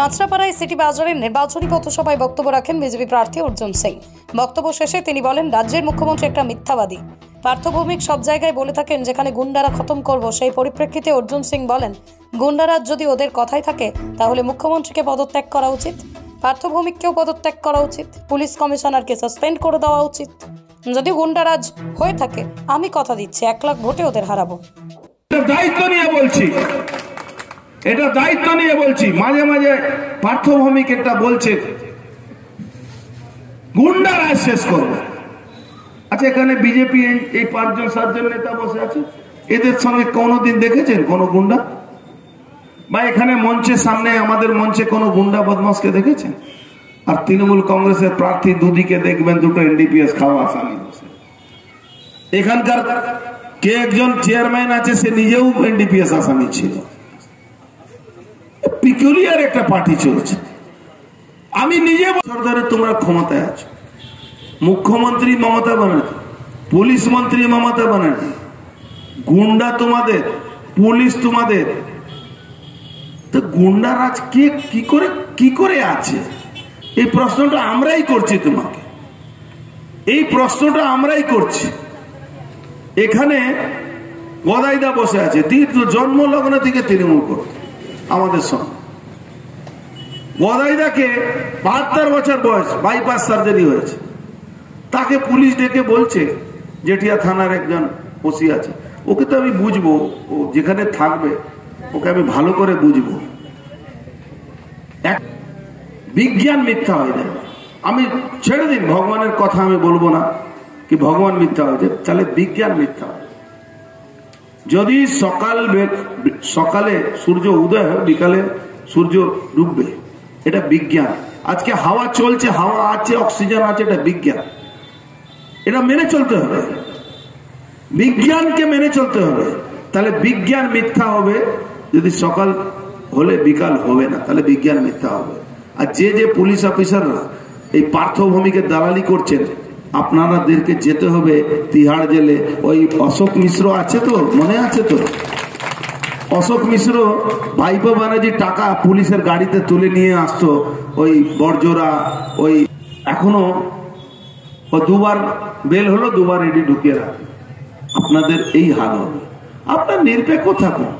কাঁচরাপাড়ায় city বাজারের নির্বাচনী পথসভায় বক্তব্য রাখেন বিজেপি প্রার্থী অর্জুন সিং। বক্তব্য শেষে তিনি বলেন, রাজ্যের মুখ্যমন্ত্রী একটা মিথ্যাবাদী। পার্থভৌমিক সব জায়গায় বলে থাকেন যেখানে গুন্ডারা খতম করব, সেই পরিপ্রেক্ষিতে অর্জুন সিং বলেন, গুন্ডারাজ যদি ওদের কথাই থাকে তাহলে মুখ্যমন্ত্রীকে পদত্যাগ করা উচিত, পার্থভৌমিককেও পদত্যাগ করা উচিত, পুলিশ কমিশনারকে সাসপেন্ড করে দেওয়া উচিত। যদি গুন্ডারাজ হয়ে থাকে আমি কথা দিচ্ছি 1 লাখ ভোটে ওদের হারাবো। দায়িত্ব নিয়ে বলছি মাঝে মাঝে পার্থভৌমিক একটা বলছে গুন্ডারাজ শেষ করবে। আচ্ছা, এখানে বিজেপি এই 5-7 নেতা বসে আছে, এদের সঙ্গে কোনোদিন দেখেছেন কোন গুন্ডা? বা এখানে মঞ্চের সামনে আমাদের মঞ্চে কোন গুন্ডা বদমাসকে দেখেছেন? আর তৃণমূল কংগ্রেসের প্রার্থী দুদিকে দেখবেন দুটো এনডিপিএস খাওয়া আসামি বসে। এখানকার কে একজন চেয়ারম্যান আছে, সে নিজেও এনডিপিএস আসামি ছিল। পিকুলিয়ার একটা পার্টি চলছে। আমি নিজে বছর ধরে তোমরা ক্ষমতায় আছো, মুখ্যমন্ত্রী মমতা ব্যানার্জি, পুলিশ মন্ত্রী মমতা ব্যানার্জি, গুন্ডা তোমাদের, পুলিশ তোমাদের। তো গুন্ডারাজ কে কি করে আছে? এই প্রশ্নটা আমরাই করছি তোমাকে, এই প্রশ্নটা আমরাই করছি। এখানে গদাইদা বসে আছে, জন্মলগ্ন থেকে তৃণমূল করতে আমাদের সঙ্গে। গদাইদাকে 72 বছর বয়স, বাইপাস সার্জারি হয়েছে, তাকে পুলিশ ডেকে বলছে জেঠিয়া থানার একজন ওসি আছে, ওকে তো আমি বুঝবো, ও যেখানে থাকবে ওকে আমি ভালো করে বুঝবো। বিজ্ঞান মিথ্যা হয়ে যাবে। আমি ছেড়ে দিন, ভগবানের কথা আমি বলবো না কি ভগবান মিথ্যা হয়ে যায়, তাহলে বিজ্ঞান মিথ্যা হয়। যদি সকালে সূর্য উদয় হয়, বিকালে সূর্য ডুববে, এটা বিজ্ঞান। আজকে হাওয়া চলছে, হাওয়া আছে, অক্সিজেন আছে, এটা বিজ্ঞান। এটা মেনে চলতে হবে, বিজ্ঞানকে মেনে চলতে হবে। তাহলে বিজ্ঞান মিথ্যা হবে যদি সকাল হলে বিকাল হবে না, তাহলে বিজ্ঞান মিথ্যা হবে। আর যে পুলিশ অফিসাররা এই পার্থভূমিকে দালালি করছেন, আপনাদেরকে যেতে হবে তিহাড় জেলে। ওই অশোক মিশ্র আছে তো, মনে আছে তো? অশোক মিশ্র ভাইপো ব্যানার্জি টাকা পুলিশের গাড়িতে তুলে নিয়ে আসতো ওই বড়জোড়া। ওই এখনো 2বার বেল হলো, 2বার এডি ঢুকিয়ে রাখে। আপনাদের এই হাল হবে। আপনার নিরপেক্ষ থাকুন।